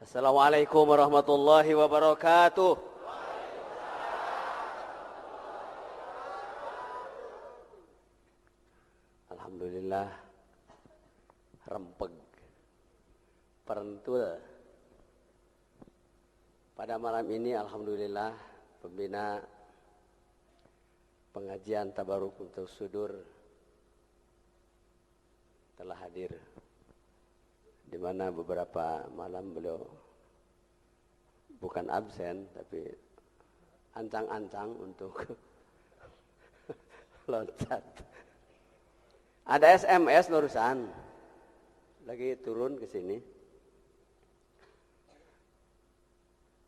Assalamualaikum warahmatullahi wabarakatuh. Alhamdulillah rempeg perentul. Pada malam ini alhamdulillah pembina pengajian tabaruk untuk sudur telah hadir, di mana beberapa malam beliau bukan absen tapi ancang-ancang untuk loncat. Ada SMS barusan lagi turun ke sini,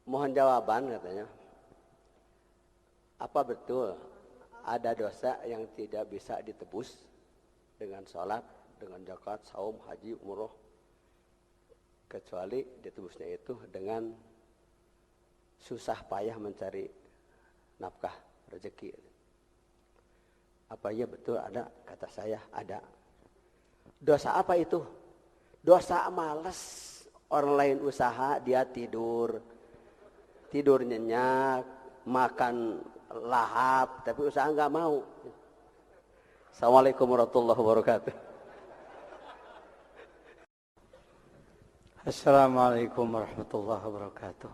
mohon jawaban katanya. Apa betul ada dosa yang tidak bisa ditebus dengan sholat, dengan zakat, saum, haji, umroh, kecuali ditebusnya itu dengan susah payah mencari nafkah rezeki? Apa iya betul ada? Kata saya ada. Dosa apa itu? Dosa malas. Orang lain usaha, dia tidur nyenyak, makan lahap, tapi usaha nggak mau. Assalamualaikum warahmatullahi wabarakatuh. Assalamualaikum warahmatullahi wabarakatuh.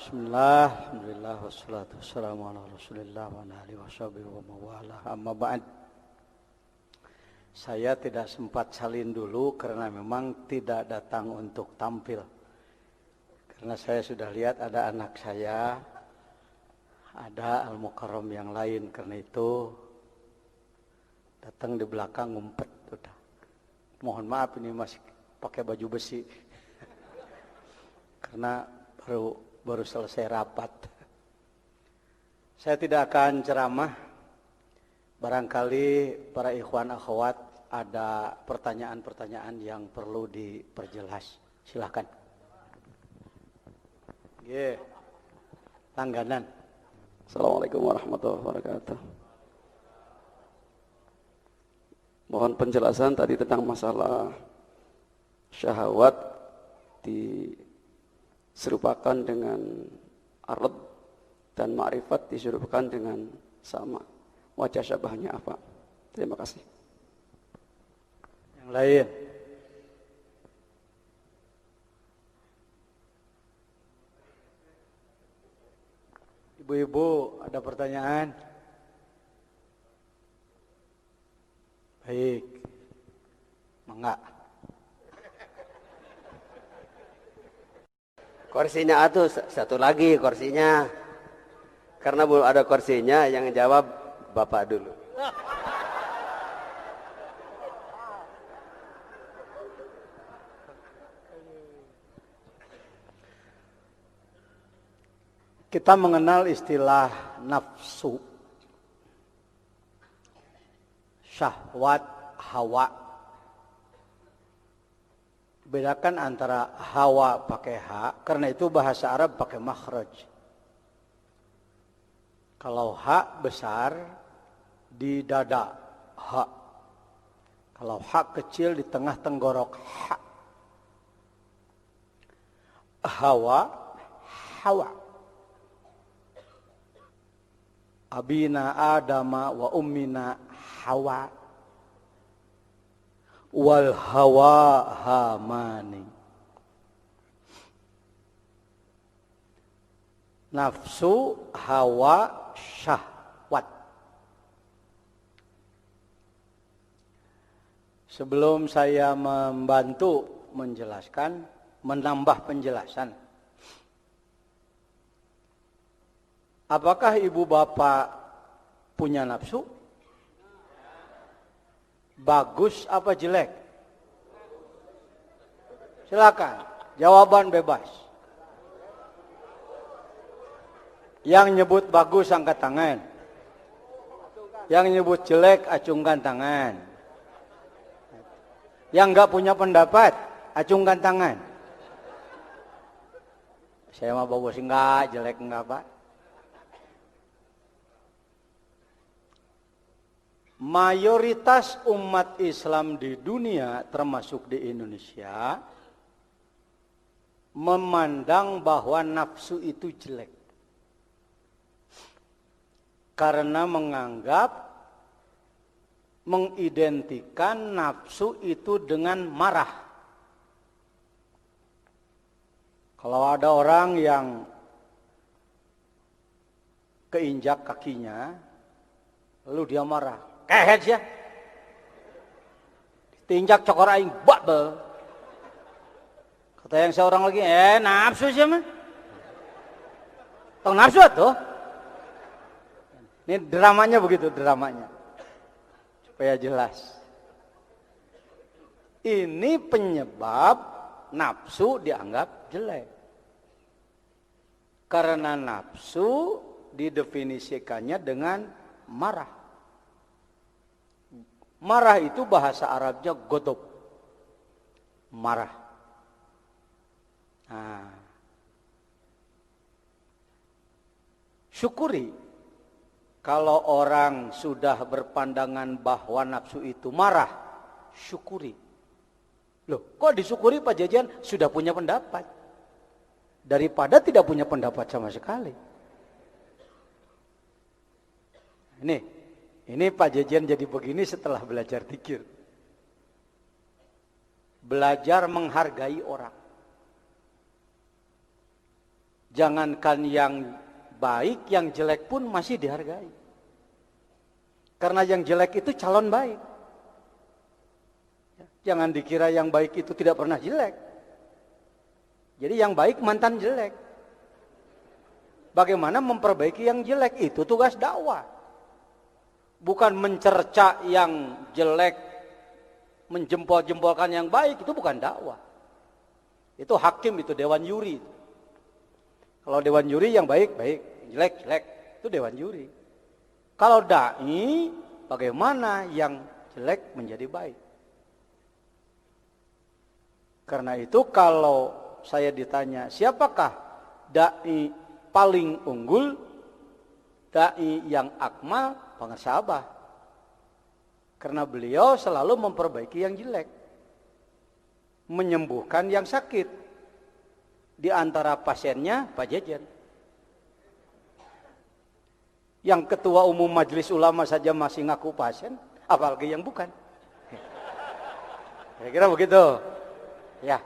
Bismillah, alhamdulillah, wassalatu wassalamu ala rasulillah wa ala alihi washabihi wa mawala. Amma ba'd. Saya tidak sempat salin dulu karena memang tidak datang untuk tampil. Karena saya sudah lihat ada anak saya, ada Al-Mukarram yang lain, karena itu datang di belakang ngumpet udah. Mohon maaf ini masih pakai baju besi karena baru selesai rapat. Saya tidak akan ceramah. Barangkali para ikhwan akhwat ada pertanyaan-pertanyaan yang perlu diperjelas. Silakan. Langganan. Assalamualaikum warahmatullahi wabarakatuh. Mohon penjelasan tadi tentang masalah syahwat diserupakan dengan arad dan ma'rifat diserupakan dengan sama. Wajah syabahnya apa? Terima kasih. Yang lain. Ibu-ibu ada pertanyaan? Baik. Mangga. Kursinya atuh satu lagi kursinya. Karena belum ada kursinya, yang jawab Bapak dulu. Kita mengenal istilah nafsu, syahwat, hawa. Bedakan antara hawa pakai ha, karena itu bahasa Arab pakai makhraj. Kalau ha besar di dada, ha. Kalau ha kecil di tengah tenggorok, ha. Hawa, hawa. Abina Adama wa ummina Hawa. Wal hawa hamani. Nafsu, hawa, syahwat. Sebelum saya membantu menjelaskan, menambah penjelasan, apakah ibu bapak punya nafsu? Bagus apa jelek? Silakan, jawaban bebas. Yang nyebut bagus angkat tangan. Yang nyebut jelek acungkan tangan. Yang enggak punya pendapat acungkan tangan. Saya mah bagus enggak, jelek enggak, Pak. Mayoritas umat Islam di dunia termasuk di Indonesia memandang bahwa nafsu itu jelek. Karena mengidentikan nafsu itu dengan marah. Kalau ada orang yang keinjak kakinya, lalu dia marah, kehet ya, ditinjak cokor aing babel. Kata yang seorang lagi, nafsu sih mah, tong nafsu tuh. Ini dramanya begitu, dramanya supaya jelas. Ini penyebab nafsu dianggap jelek. Karena nafsu didefinisikannya dengan marah. Marah itu bahasa Arabnya godob. Marah. Nah. Syukuri kalau orang sudah berpandangan bahwa nafsu itu marah, syukuri. Loh, kok disyukuri Pak Jajan? Sudah punya pendapat. Daripada tidak punya pendapat sama sekali. Ini Pak Jajan jadi begini setelah belajar dzikir. Belajar menghargai orang. Jangankan yang baik, yang jelek pun masih dihargai. Karena yang jelek itu calon baik. Jangan dikira yang baik itu tidak pernah jelek. Jadi yang baik mantan jelek. Bagaimana memperbaiki yang jelek? Itu tugas dakwah. Bukan mencerca yang jelek, menjempol-jempolkan yang baik, itu bukan dakwah. Itu hakim, itu dewan juri. Kalau dewan juri yang baik, baik, jelek, jelek, itu dewan juri. Kalau dai, bagaimana yang jelek menjadi baik? Karena itu kalau saya ditanya, siapakah dai paling unggul, dai yang akmal, pengesabah. Karena beliau selalu memperbaiki yang jelek, menyembuhkan yang sakit. Di antara pasiennya Pak Jajan. Yang ketua umum majelis ulama saja masih ngaku pasien, apalagi yang bukan. Kira-kira begitu. Ya.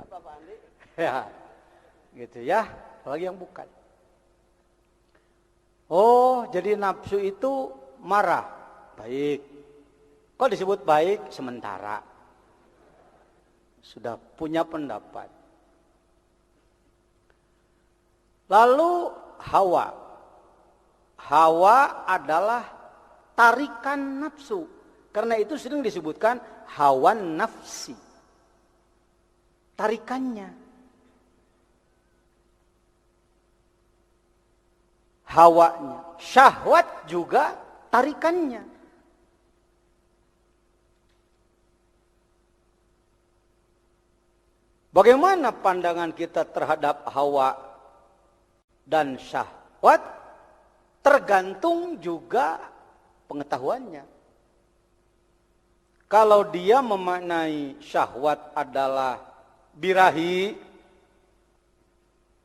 Apa Pak Andi? Ya. Gitu ya, apalagi yang bukan. Oh, jadi nafsu itu marah. Baik. Kok disebut baik? Sementara. Sudah punya pendapat. Lalu hawa. Hawa adalah tarikan nafsu. Karena itu sering disebutkan hawan nafsi. Tarikannya. Hawanya. Syahwat juga tarikannya. Bagaimana pandangan kita terhadap hawa dan syahwat? Tergantung juga pengetahuannya. Kalau dia memaknai syahwat adalah birahi,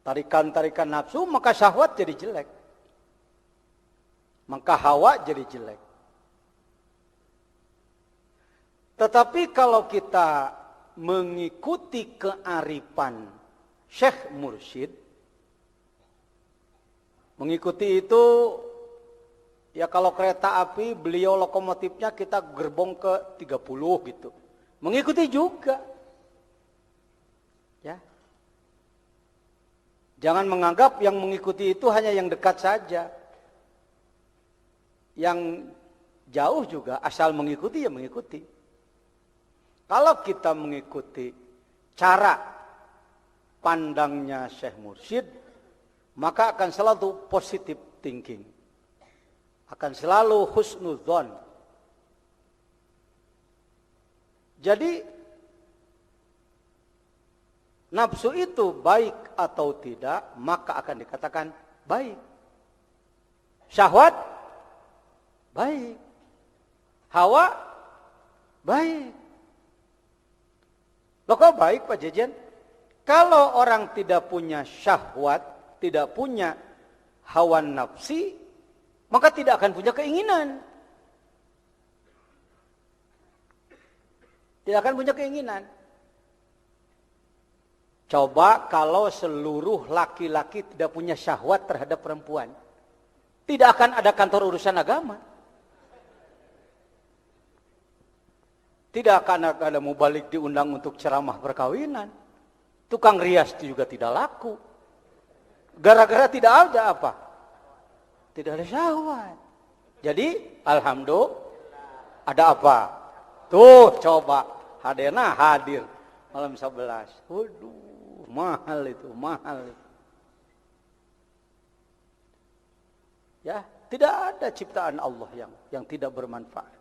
tarikan-tarikan nafsu, maka syahwat jadi jelek. Maka hawa jadi jelek. Tetapi kalau kita mengikuti kearifan Syekh Mursyid, mengikuti itu ya kalau kereta api beliau lokomotifnya kita gerbong ke 30 gitu. Mengikuti juga. Ya. Jangan menganggap yang mengikuti itu hanya yang dekat saja. Yang jauh juga asal mengikuti ya mengikuti. Kalau kita mengikuti cara pandangnya Syekh Mursyid, maka akan selalu positive thinking. Akan selalu husnudzon. Jadi nafsu itu baik atau tidak, maka akan dikatakan baik. Syahwat baik. Hawa baik. Loh kok baik Pak Jejen? Kalau orang tidak punya syahwat, tidak punya hawa nafsi, maka tidak akan punya keinginan. Tidak akan punya keinginan. Coba kalau seluruh laki-laki tidak punya syahwat terhadap perempuan. Tidak akan ada kantor urusan agama. Tidak akan ada mubalik diundang untuk ceramah perkawinan. Tukang rias juga tidak laku. Gara-gara tidak ada apa? Tidak ada syahwat. Jadi, alhamdulillah, ada apa? Tuh, coba. Hadena hadir malam 11. Waduh, mahal itu, mahal. Ya, tidak ada ciptaan Allah yang tidak bermanfaat.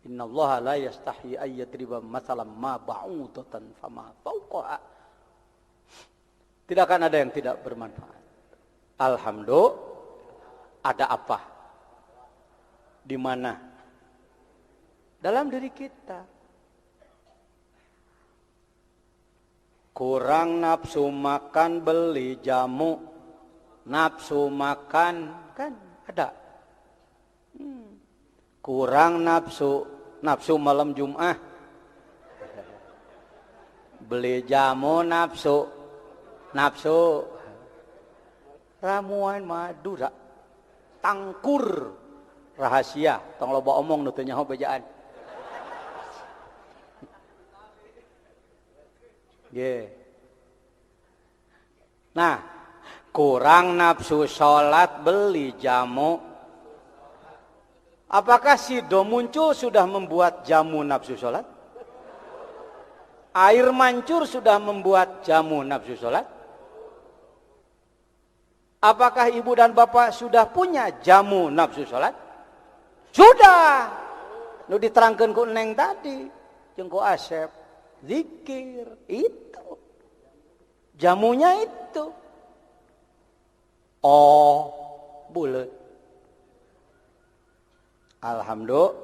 Innallaha la yastahi ayyadriba mathalan ma ba'udatan fama fawqaha. Tidak akan ada yang tidak bermanfaat. Alhamdulillah, ada apa? Di mana? Dalam diri kita. Kurang nafsu makan beli jamu. Nafsu makan kan ada. Kurang nafsu malam Jumat. Beli jamu nafsu ramuan madu tangkur rahasia tong loba omong nu teu nyaho bejaan. Nah, kurang nafsu sholat beli jamu. Apakah sido muncul sudah membuat jamu nafsu sholat? Air mancur sudah membuat jamu nafsu sholat? Apakah ibu dan bapak sudah punya jamu nafsu sholat? Sudah. Nu diterangkeun ku Neng tadi, jeung ku Asep, zikir itu. Jamunya itu. Oh, bulet. Alhamdulillah.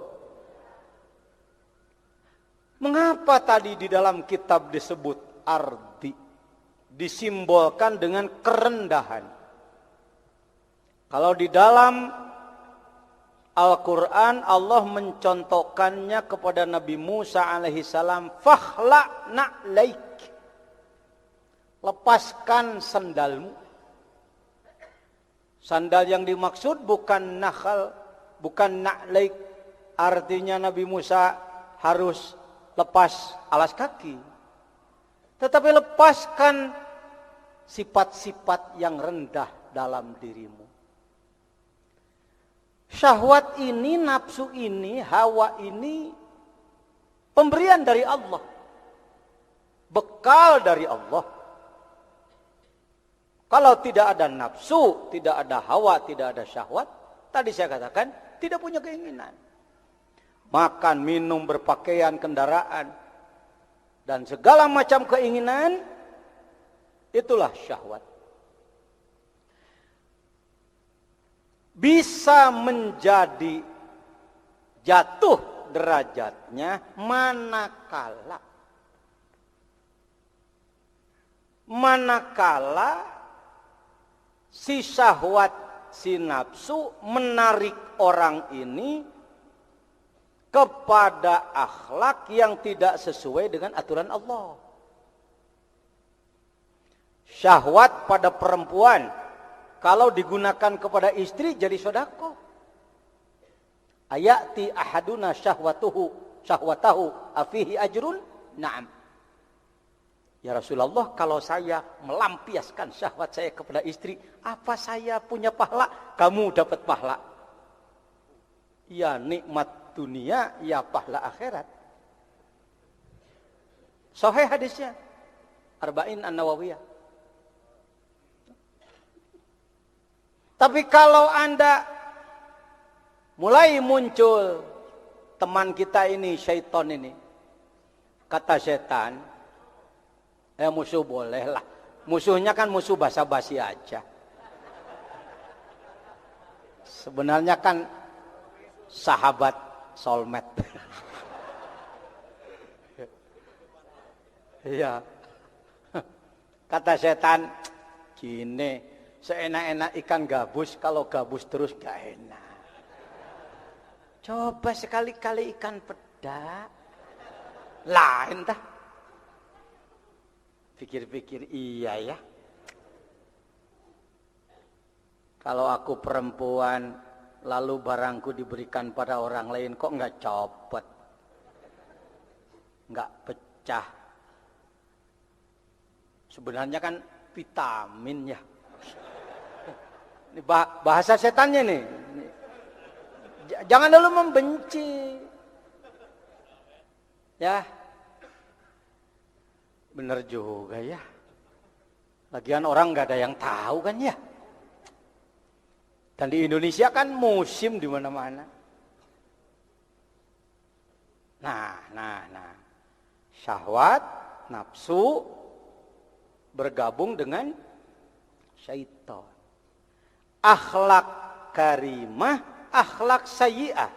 Mengapa tadi di dalam kitab disebut ardi? Disimbolkan dengan kerendahan. Kalau di dalam Al-Quran Allah mencontohkannya kepada Nabi Musa alaihissalam. Fakhla na'laik. Lepaskan sandalmu. Sandal yang dimaksud bukan nakhal, bukan na'laik. Artinya Nabi Musa harus lepas alas kaki. Tetapi lepaskan sifat-sifat yang rendah dalam dirimu. Syahwat ini, nafsu ini, hawa ini pemberian dari Allah. Bekal dari Allah. Kalau tidak ada nafsu, tidak ada hawa, tidak ada syahwat, tadi saya katakan tidak punya keinginan. Makan, minum, berpakaian, kendaraan, dan segala macam keinginan, itulah syahwat. Bisa menjadi jatuh derajatnya manakala si syahwat, si nafsu menarik orang ini kepada akhlak yang tidak sesuai dengan aturan Allah. Syahwat pada perempuan kalau digunakan kepada istri jadi sedekah. Ayati ahaduna syahwatahu afihi ajrun? Na'am. Ya Rasulullah, kalau saya melampiaskan syahwat saya kepada istri, apa saya punya pahala? Kamu dapat pahala. Ya nikmat dunia, ya pahala akhirat. Sahih hadisnya. Arba'in An-Nawawiyah. Tapi kalau Anda mulai muncul teman kita ini, syaitan ini, kata setan, musuh boleh lah. Musuhnya kan musuh basa-basi aja. Sebenarnya kan sahabat soulmate. Iya. Kata setan, gini, seenak-enak ikan gabus, kalau gabus terus gak enak. Coba sekali-kali ikan peda. Lain dah. Pikir-pikir iya ya. Kalau aku perempuan, lalu barangku diberikan pada orang lain, kok nggak copot? Nggak pecah. Sebenarnya kan vitamin ya. Ini bahasa setannya nih. Jangan dulu membenci. Ya. Bener juga ya. Lagian orang nggak ada yang tahu kan ya. Dan di Indonesia kan musim di mana-mana. Nah. Syahwat, nafsu bergabung dengan syaitan. Akhlak karimah, akhlak sayyi'ah.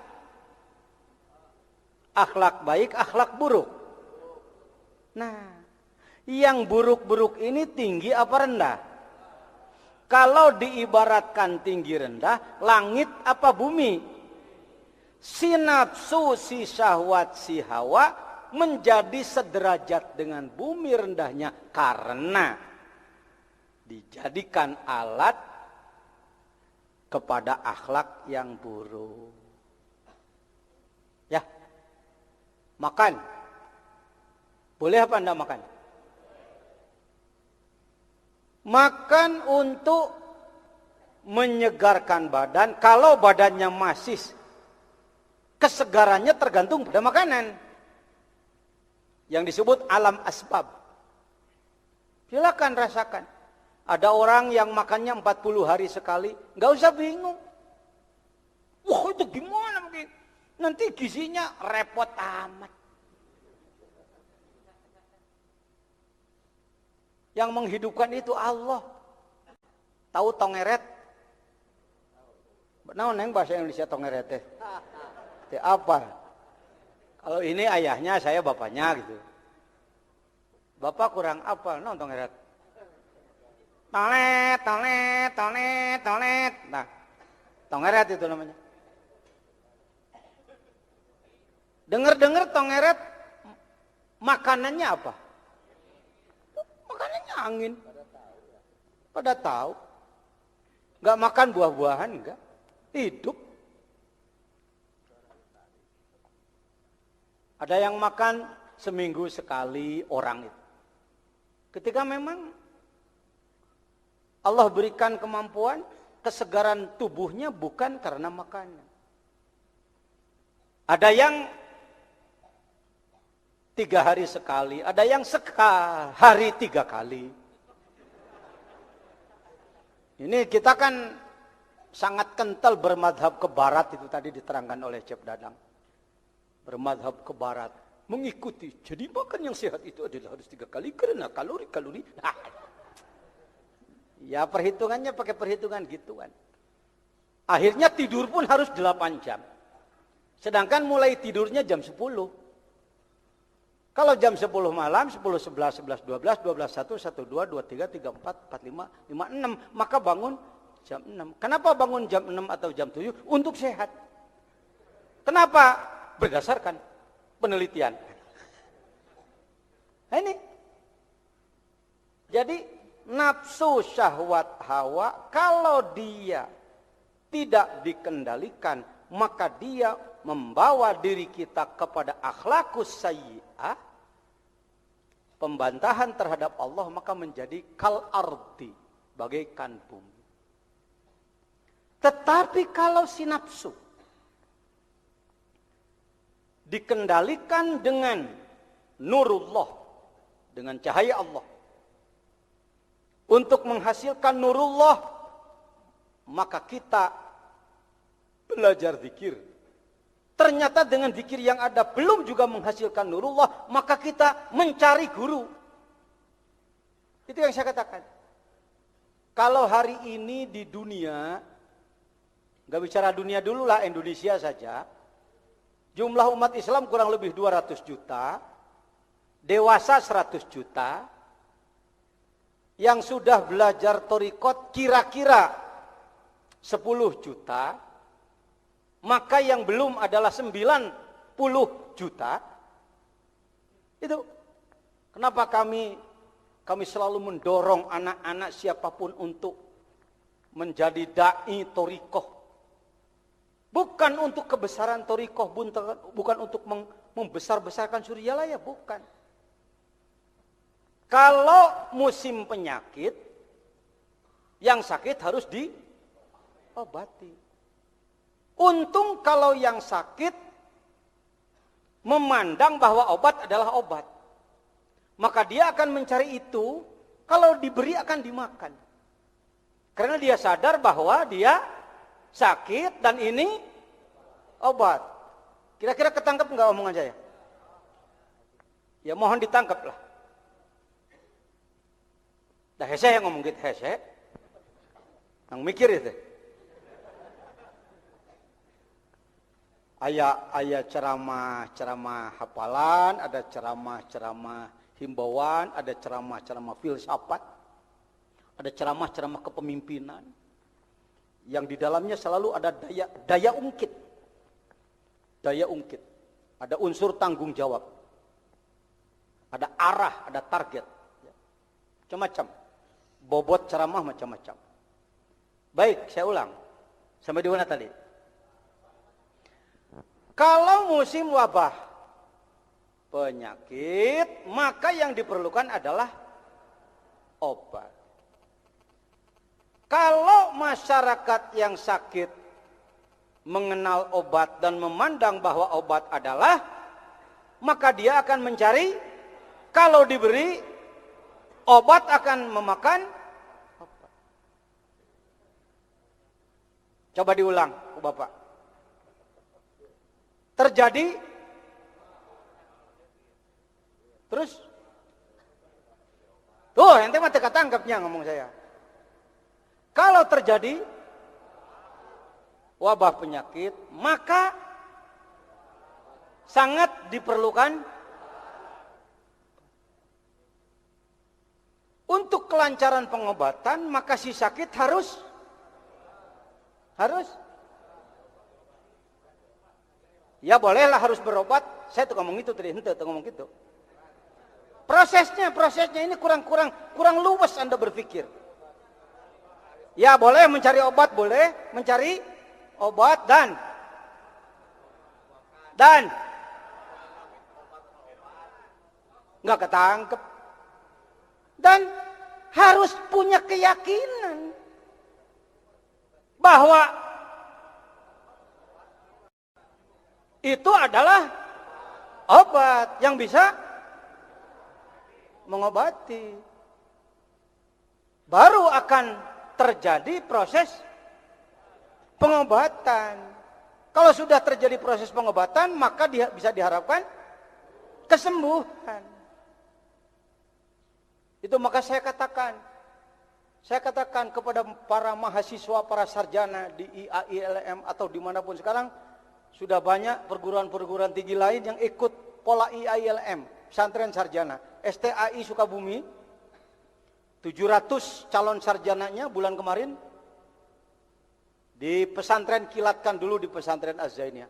Akhlak baik, akhlak buruk. Nah, yang buruk-buruk ini tinggi apa rendah? Kalau diibaratkan tinggi rendah, langit apa bumi? Si nafsu, si syahwat, si hawa menjadi sederajat dengan bumi rendahnya karena dijadikan alat kepada akhlak yang buruk. Ya, makan. Boleh apa enggak makan? Makan untuk menyegarkan badan. Kalau badannya masih, kesegarannya tergantung pada makanan. Yang disebut alam asbab. Silakan rasakan. Ada orang yang makannya 40 hari sekali, nggak usah bingung. Wah, itu gimana mungkin? Nanti gizinya repot amat. Yang menghidupkan itu Allah. Tahu tongeret? Nah, neng bahasa Indonesia tongeret teh. Apa? Kalau ini ayahnya, saya bapaknya gitu. Bapak kurang apa? Nah, tongeret. Tolet. Nah, tongeret itu namanya. Dengar-dengar tongeret makanannya apa? Makanannya angin. Pada tahu. Enggak makan buah-buahan, enggak. Hidup. Ada yang makan seminggu sekali orang itu. Ketika memang Allah berikan kemampuan, kesegaran tubuhnya bukan karena makanan. Ada yang 3 hari sekali, ada yang sehari 3 kali. Ini kita kan sangat kental bermadhab ke barat, itu tadi diterangkan oleh Cep Dadang. Bermadhab ke barat, mengikuti. Jadi makan yang sehat itu adalah harus 3 kali karena kalori. Nah, ya perhitungannya pakai perhitungan gituan. Akhirnya tidur pun harus 8 jam. Sedangkan mulai tidurnya jam 10. Kalau jam 10 malam, 10, 11, 11, 12, 12, 1, 1, 2, 2, 3, 3, 4, 4, 5, 5, 6. Maka bangun jam 6. Kenapa bangun jam 6 atau jam 7? Untuk sehat. Kenapa? Berdasarkan penelitian. Nah ini. Jadi nafsu syahwat hawa kalau dia tidak dikendalikan, maka dia membawa diri kita kepada akhlakus sayyi'ah, pembantahan terhadap Allah, maka menjadi kal ardi, bagaikan bumi. Tetapi kalau si nafsu dikendalikan dengan nurullah, dengan cahaya Allah, untuk menghasilkan nurullah, maka kita belajar zikir. Ternyata dengan zikir yang ada belum juga menghasilkan nurullah, maka kita mencari guru. Itu yang saya katakan. Kalau hari ini di dunia, gak bicara dunia dulu lah, Indonesia saja, jumlah umat Islam kurang lebih 200 juta, dewasa 100 juta, yang sudah belajar thariqat kira-kira 10 juta, maka yang belum adalah 90 juta. Itu kenapa kami selalu mendorong anak-anak siapapun untuk menjadi dai thariqah. Bukan untuk kebesaran thariqah, bukan untuk membesar-besarkan Suryalaya, bukan. Kalau musim penyakit, yang sakit harus diobati. Untung kalau yang sakit memandang bahwa obat adalah obat, maka dia akan mencari itu, kalau diberi akan dimakan. Karena dia sadar bahwa dia sakit dan ini obat. Kira-kira ketangkep nggak omongan saya? Ya mohon ditangkap lah. Dah hese yang ngomong gitu, hese. Yang mikir itu. Ayat ceramah hafalan, ada ceramah himbauan, ada ceramah filsafat, ada ceramah kepemimpinan, yang di dalamnya selalu ada daya ungkit, ada unsur tanggung jawab, ada arah, ada target, macam-macam, bobot ceramah macam-macam. Baik, saya ulang, sampai di mana tadi? Kalau musim wabah penyakit, maka yang diperlukan adalah obat. Kalau masyarakat yang sakit mengenal obat dan memandang bahwa obat adalah, maka dia akan mencari, kalau diberi obat akan memakan obat. Coba diulang, Bapak. Terjadi, terus tuh ente mah teka tangkapnya ngomong saya. Kalau terjadi wabah penyakit, maka sangat diperlukan untuk kelancaran pengobatan. Maka si sakit harus ya bolehlah harus berobat. Saya tuh ngomong itu tadi, ente tuh ngomong gitu. Prosesnya ini kurang luwes Anda berpikir. Ya boleh mencari obat, boleh mencari obat dan nggak ketangkep. Dan harus punya keyakinan bahwa itu adalah obat yang bisa mengobati. Baru akan terjadi proses pengobatan. Kalau sudah terjadi proses pengobatan, maka bisa diharapkan kesembuhan. Itu maka saya katakan kepada para mahasiswa, para sarjana di IAILM atau dimanapun sekarang, sudah banyak perguruan-perguruan tinggi lain yang ikut pola IAILM, pesantren sarjana. STAI Sukabumi, 700 calon sarjananya bulan kemarin di pesantren, kilatkan dulu di pesantren Az-Zainiyah,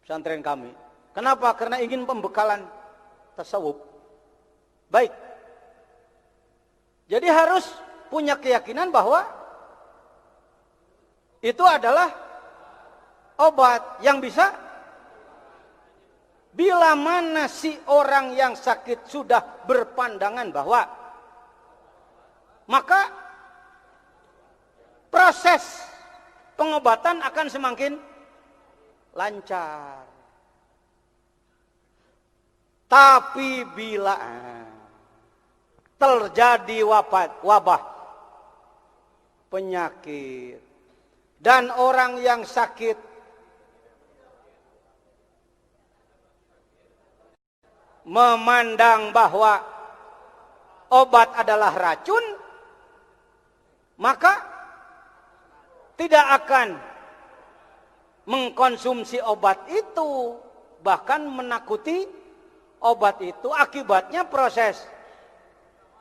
pesantren kami. Kenapa? Karena ingin pembekalan tasawuf. Baik. Jadi harus punya keyakinan bahwa itu adalah obat yang bisa, bila mana si orang yang sakit sudah berpandangan bahwa, maka proses pengobatan akan semakin lancar. Tapi bila terjadi wabah penyakit dan orang yang sakit memandang bahwa obat adalah racun, maka tidak akan mengkonsumsi obat itu, bahkan menakuti Obat itu akibatnya proses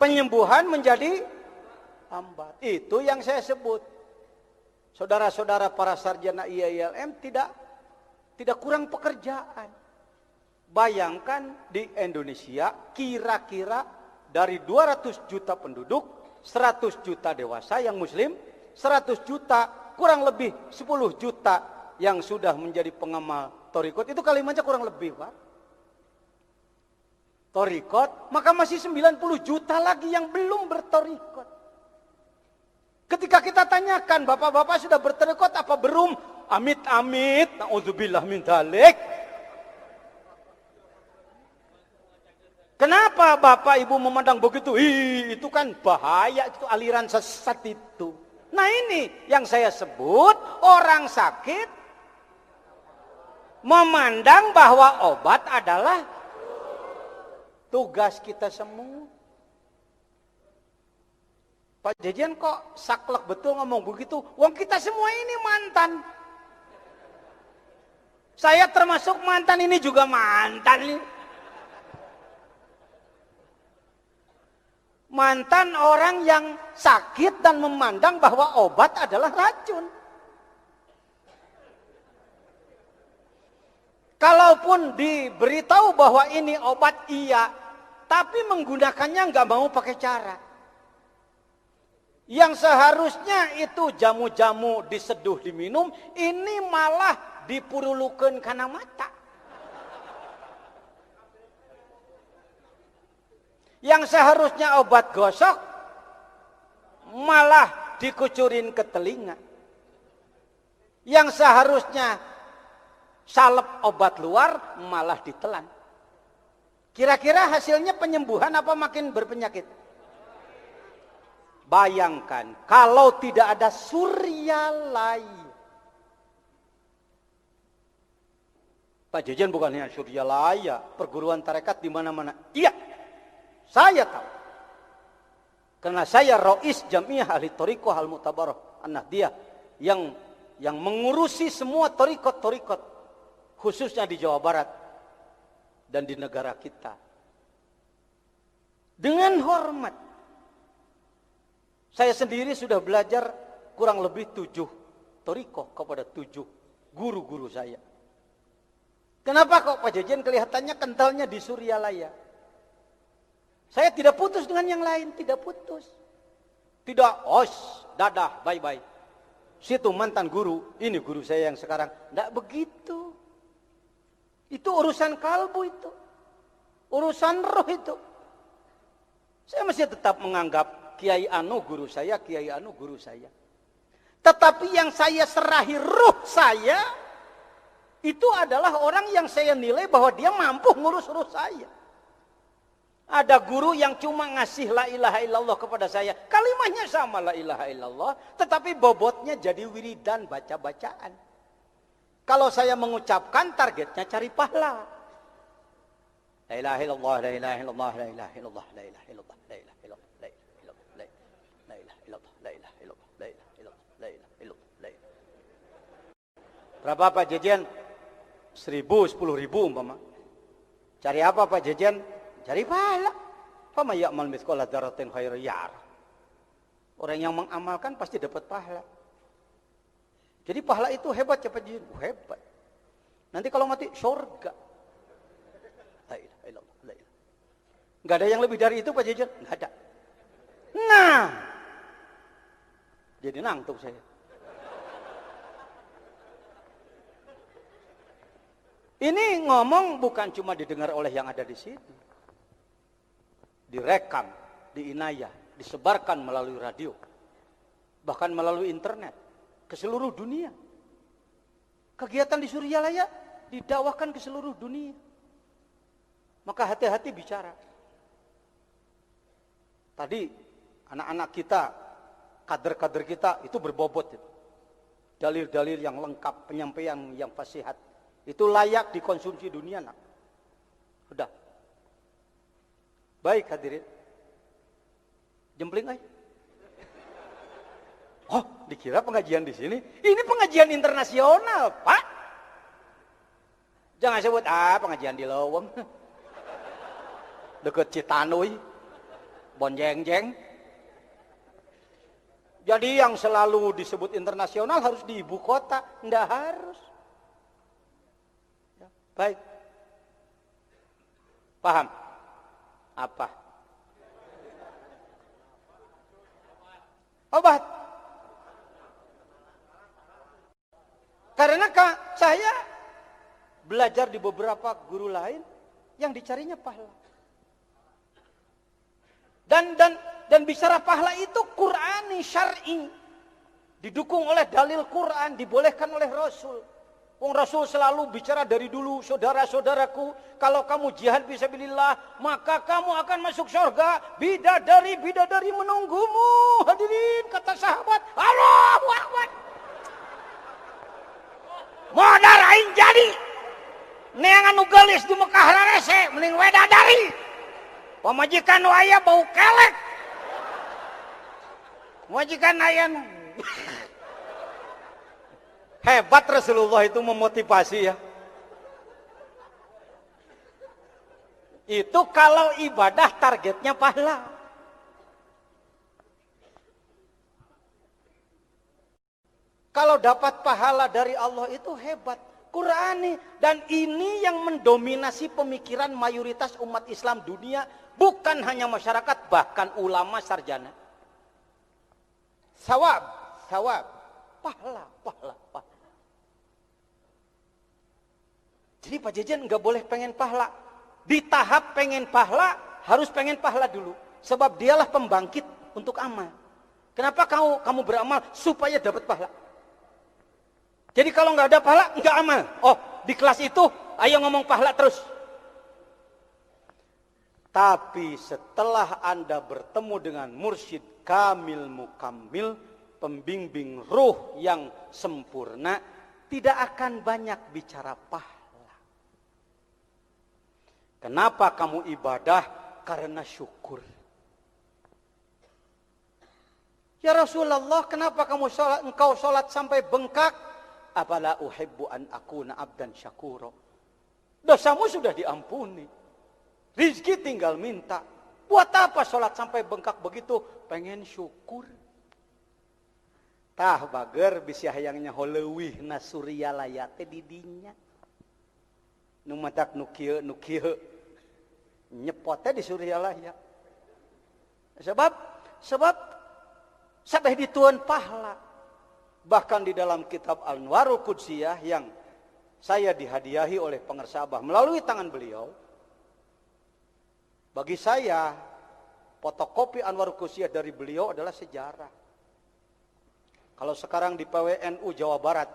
penyembuhan menjadi lambat. Itu yang saya sebut. Saudara-saudara para sarjana IAILM tidak kurang pekerjaan. Bayangkan di Indonesia kira-kira dari 200 juta penduduk, 100 juta dewasa yang muslim, 100 juta kurang lebih 10 juta yang sudah menjadi pengamal thariqat. Itu kalimatnya kurang lebih, Pak. Thariqat, maka masih 90 juta lagi yang belum berthariqat. Ketika kita tanyakan, bapak-bapak sudah berthariqat apa belum? Amit-amit, na'udzubillah min dzalik. Kenapa bapak ibu memandang begitu? Itu kan bahaya, itu aliran sesat itu. Nah ini yang saya sebut, orang sakit memandang bahwa obat adalah tugas kita semua. Pak Jejen kok saklek betul ngomong begitu? Wong kita semua ini mantan. Saya termasuk mantan, ini juga mantan. Mantan orang yang sakit dan memandang bahwa obat adalah racun. Kalaupun diberitahu bahwa ini obat, iya, tapi menggunakannya nggak mau pakai cara. Yang seharusnya itu jamu-jamu diseduh diminum, ini malah dipurulukeun kana mata. Yang seharusnya obat gosok malah dikucurin ke telinga. Yang seharusnya salep obat luar malah ditelan. Kira-kira hasilnya penyembuhan apa makin berpenyakit? Bayangkan kalau tidak ada Suryalaya. Pak Jejen bukan hanya Suryalaya, perguruan tarekat di mana-mana. Iya, saya tahu. Karena saya Rois Jamiah Ahli Thariqah Al-Mu'tabarah An-Nahdiyah yang mengurusi semua thariqat-thariqat khususnya di Jawa Barat dan di negara kita. Dengan hormat, saya sendiri sudah belajar kurang lebih 7 thariqah kepada 7 guru-guru saya. Kenapa kok Pak Jejen kelihatannya kentalnya di Suryalaya? Saya tidak putus dengan yang lain, tidak putus. Tidak, dadah, bye-bye. Situ mantan guru, ini guru saya yang sekarang. Tidak begitu. Itu urusan kalbu itu. Urusan roh itu. Saya masih tetap menganggap Kiai Anu guru saya, Kiai Anu guru saya. Tetapi yang saya serahi ruh saya, itu adalah orang yang saya nilai bahwa dia mampu ngurus ruh saya. Ada guru yang cuma ngasih la ilaha illallah kepada saya. Kalimatnya sama la ilaha illallah. Tetapi bobotnya jadi wiridan baca-bacaan. Kalau saya mengucapkan targetnya cari pahala. La ilaha illallah, la ilaha illallah, la ilaha illallah, la ilaha illallah, la ilaha illallah, la ilaha illallah, la ilaha illallah, la ilaha illallah, la ilaha illallah, la ilaha illallah, la ilaha. Berapa Pak Jejen? 1.000, 10.000 umpama. Cari apa Pak Jejen? Cari pahala. Fama ya'mal mithqala dzarratin khairan yarah. Orang yang mengamalkan pasti dapat pahala. Jadi pahala itu hebat ya Pak Jin? Hebat. Nanti kalau mati surga. La ilaha illallah, la ilaha. Enggak ada yang lebih dari itu Pak Jin? Enggak ada. Nah. Jadi nangtuk saya. Ini ngomong bukan cuma didengar oleh yang ada di sini. Direkam, diinayah, disebarkan melalui radio, bahkan melalui internet ke seluruh dunia. Kegiatan di Suryalaya didakwakan ke seluruh dunia. Maka hati-hati bicara. Tadi anak-anak kita, kader-kader kita itu berbobot. Dalil-dalil yang lengkap, penyampaian yang fasihat. Itu layak dikonsumsi dunia. Nak. Udah. Baik hadirin. Jempling aja. Oh, dikira pengajian di sini. Ini pengajian internasional, Pak. Jangan sebut pengajian di Lowong. deket Citanui, Bonjengjeng. Jadi yang selalu disebut internasional harus di ibu kota, ndak harus. Ya, baik. Paham? Apa? Obat. Karena saya belajar di beberapa guru lain yang dicarinya pahala. Dan bicara pahala itu Qur'ani, syar'i. Didukung oleh dalil Quran, dibolehkan oleh Rasul. Wong Rasul selalu bicara dari dulu, saudara-saudaraku, kalau kamu jihad fisabilillah, maka kamu akan masuk surga. Bidadari menunggumu. Hadirin, kata sahabat, Allahu Akbar. Modal aing jadi. Neangan nu geulis di Mekah rarese, mending wedadari. Pamajikan aya bau kelek. Pamajikan aya hebat. Rasulullah itu memotivasi ya. Itu kalau ibadah targetnya pahala. Kalau dapat pahala dari Allah itu hebat. Qur'ani. Dan ini yang mendominasi pemikiran mayoritas umat Islam dunia. Bukan hanya masyarakat, bahkan ulama sarjana. Sawab. Pahala. Jadi Pak Jejen nggak boleh pengen pahala. Di tahap pengen pahala, harus pengen pahala dulu. Sebab dialah pembangkit untuk amal. Kenapa kamu beramal? Supaya dapat pahala. Jadi kalau nggak ada pahala, nggak amal. Oh, di kelas itu, ayo ngomong pahala terus. Tapi setelah Anda bertemu dengan mursyid kamil mukammil, pembimbing ruh yang sempurna, tidak akan banyak bicara pahala. Kenapa kamu ibadah? Karena syukur. Ya Rasulullah, kenapa engkau sholat sampai bengkak? Afala uhibbu an akuna abdan syakuro. Dosamu sudah diampuni. Rizki tinggal minta. Buat apa sholat sampai bengkak begitu? Pengen syukur. Tah bager bisa hayangnya holewih na surya layate didinya. Nu matak nu kieu nyepotnya di surya laya. Sebab sabeh dituan pahala. Bahkan di dalam kitab Al-Anwarul Qudsiyah yang saya dihadiahi oleh pengersabah melalui tangan beliau. Bagi saya, fotokopi Anwarul Qudsiyah dari beliau adalah sejarah. Kalau sekarang di PWNU Jawa Barat,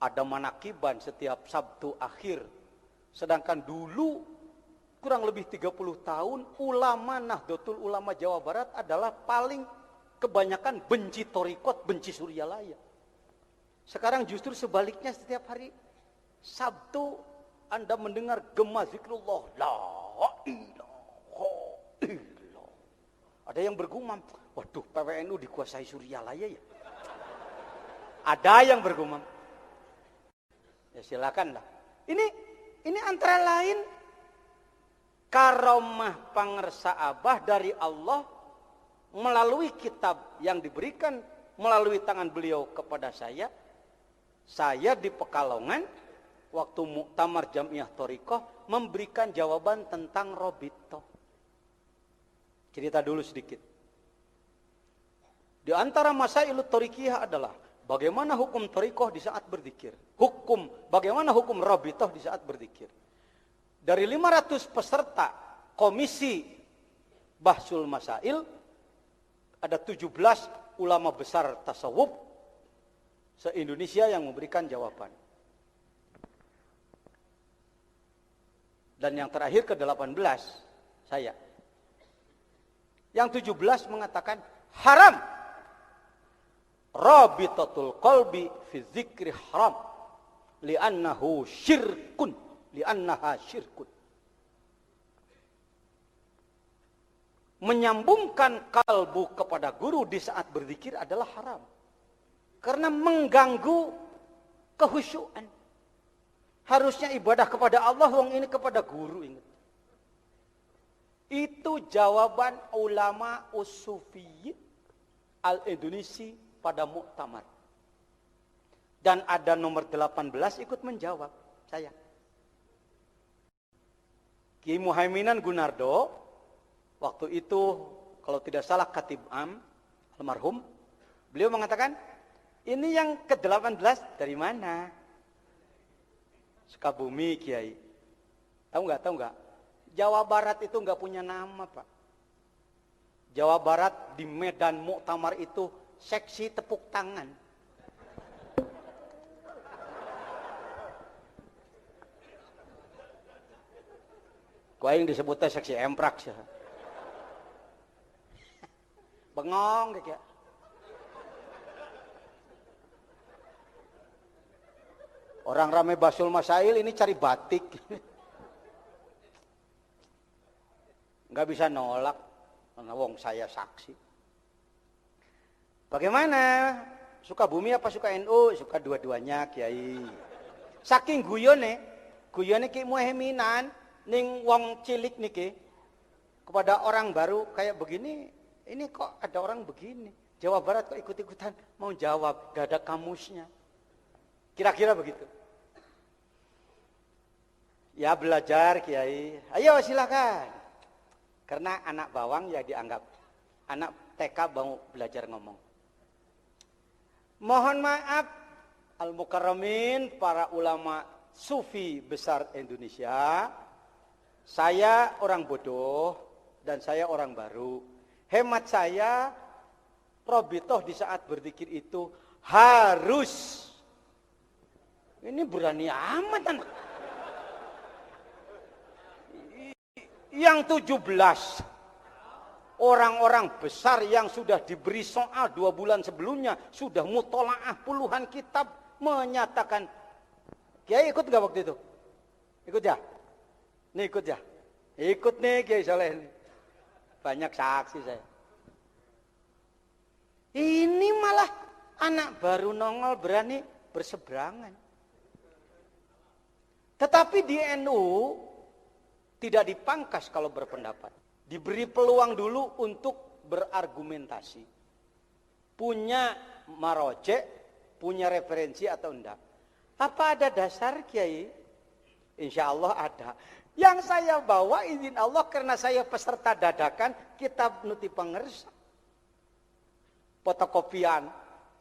ada manakiban setiap Sabtu akhir. Sedangkan dulu, kurang lebih 30 tahun, ulama Nahdlatul Ulama Jawa Barat adalah paling kebanyakan benci torikot, benci suryalaya. Sekarang justru sebaliknya, setiap hari Sabtu Anda mendengar gema zikrullah. La ilaha illallah. Ada yang bergumam, waduh PWNU dikuasai suryalaya ya. Ada yang bergumam. Ya silakanlah. Ini antara lain karomah pangersa abah dari Allah melalui kitab yang diberikan melalui tangan beliau kepada saya. Saya di Pekalongan waktu Muktamar Jamiah Thoriqah memberikan jawaban tentang Robito. Cerita dulu sedikit. Di antara masailut Thoriqiyah adalah bagaimana hukum Thoriqah di saat berzikir. Bagaimana hukum Robito di saat berzikir. Dari 500 peserta komisi Bahsul Masail, ada 17 ulama besar tasawuf se-Indonesia yang memberikan jawaban. Dan yang terakhir ke-18 saya. Yang 17 mengatakan haram. Rabitatul qalbi fi dzikri haram li'annahu syirkun, li'annaha syirkun. Menyambungkan kalbu kepada guru di saat berzikir adalah haram. Karena mengganggu kehusyuan. Harusnya ibadah kepada Allah, wong ini kepada guru. Ingat. Itu jawaban ulama Usufiyin al-Indonesia pada muktamar. Dan ada nomor 18 ikut menjawab saya. Ki Muhaiminan Gunardo, waktu itu kalau tidak salah Khatib Am, almarhum, beliau mengatakan, ini yang ke-18 dari mana? Sukabumi, Kiai. Tahu nggak? Jawa Barat itu nggak punya nama, Pak. Jawa Barat di Medan Muktamar itu seksi tepuk tangan. Kau yang disebutnya seksi emprak sih. Bengong kayak. Orang ramai Basul Masail ini cari batik. Nggak bisa nolak, karena wong saya saksi. Bagaimana? Suka bumi apa suka NU? Suka dua-duanya, Kiai. Saking guyone Ki Muhaiminan, ning wong cilik niki, kepada orang baru kayak begini, ini kok ada orang begini. Jawa Barat kok ikut-ikutan mau jawab, gak ada kamusnya. Kira-kira begitu. Ya belajar, Kiai. Ayo silakan. Karena anak bawang ya dianggap anak TK mau belajar ngomong. Mohon maaf al-mukarramin, para ulama sufi besar Indonesia. Saya orang bodoh dan saya orang baru. Hemat saya, Robitoh di saat berzikir itu harus. Ini berani amat anak. Yang 17 orang-orang besar yang sudah diberi soal 2 bulan sebelumnya, sudah mutolaah puluhan kitab, menyatakan, Kiai ikut gak waktu itu? Ikut ya? Nih ikut ya? Ikut nih Kiai Saleh. Banyak saksi saya. Ini malah anak baru nongol berani berseberangan. Tetapi di NU tidak dipangkas kalau berpendapat. Diberi peluang dulu untuk berargumentasi. Punya marojek, punya referensi atau enggak. Apa ada dasar, Kiai? Insya Allah ada. Yang saya bawa izin Allah karena saya peserta dadakan kitab Nuti Pangersa. Fotokopian.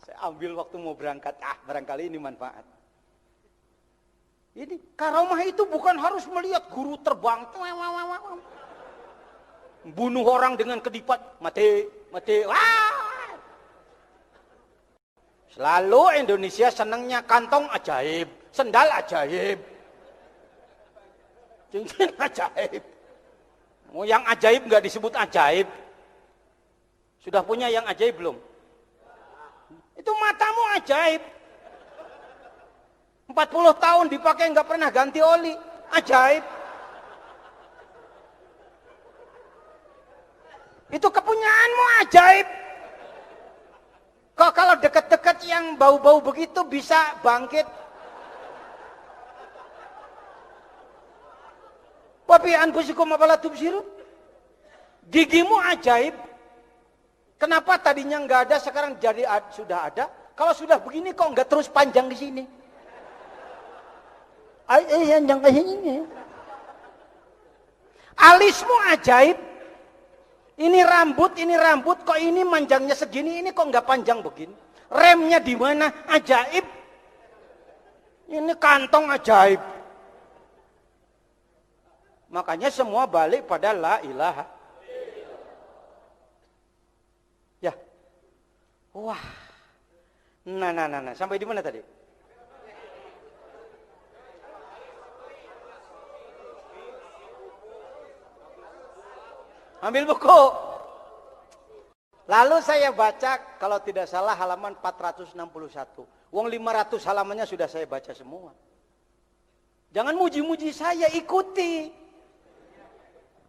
Saya ambil waktu mau berangkat. Barangkali ini manfaat. Ini karomah itu bukan harus melihat guru terbang. Bunuh orang dengan kedipat. Mati. Wah! Selalu Indonesia senangnya kantong ajaib. Sendal ajaib. Cincin ajaib. Mau yang ajaib nggak disebut ajaib. Sudah punya yang ajaib belum? Itu matamu ajaib. 40 tahun dipakai nggak pernah ganti oli. Ajaib. Itu kepunyaanmu ajaib. Kok kalau dekat-dekat yang bau-bau begitu bisa bangkit. Wabi anfusikum afala tubsirun. Gigimu ajaib. Kenapa tadinya nggak ada sekarang jadi sudah ada? Kalau sudah begini kok nggak terus panjang di sini? Yang ini. Alismu ajaib. Ini rambut kok ini manjangnya segini, ini kok nggak panjang begini? Remnya di mana? Ajaib. Ini kantong ajaib. Makanya semua balik pada la ilaha. Ya. Wah. Nah. Sampai di mana tadi? Ambil buku. Lalu saya baca, kalau tidak salah halaman 461. Wong 500 halamannya sudah saya baca semua. Jangan muji-muji saya, ikuti.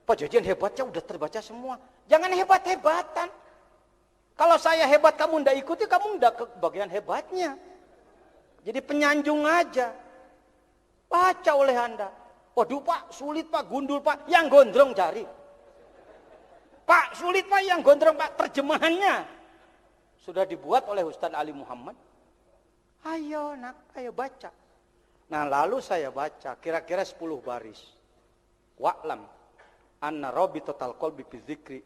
Pak Jajan hebatnya udah terbaca semua. Jangan hebat-hebatan. Kalau saya hebat kamu ndak ikuti, kamu ndak ke bagian hebatnya. Jadi penyanjung aja. Baca oleh Anda. Waduh Pak, sulit Pak, gundul Pak. Yang gondrong cari. Pak, sulit Pak yang gondrong Pak, terjemahannya sudah dibuat oleh Ustadz Ali Muhammad. Ayo nak, ayo baca. Nah lalu saya baca kira-kira 10 baris. Wa'lam anna rabitatal qalbi fi dzikri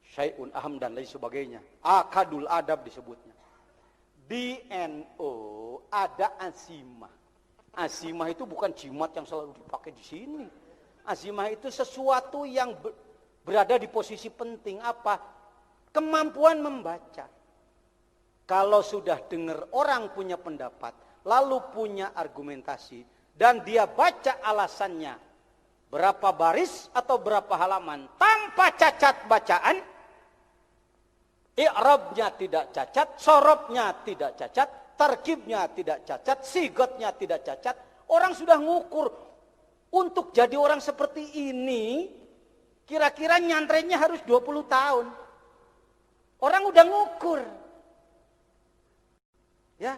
syai'un aham dan lain sebagainya. Akadul adab disebutnya. Di NU ada azimah. Azimah itu bukan jimat yang selalu dipakai di sini. Azimah itu sesuatu yang berada di posisi penting. Apa? Kemampuan membaca. Kalau sudah dengar orang punya pendapat, lalu punya argumentasi, dan dia baca alasannya, berapa baris atau berapa halaman, tanpa cacat bacaan, i'rabnya tidak cacat, sorobnya tidak cacat, tarkibnya tidak cacat, sigotnya tidak cacat. Orang sudah ngukur. Untuk jadi orang seperti ini, kira-kira nyantrenya harus 20 tahun. Orang udah ngukur. Ya,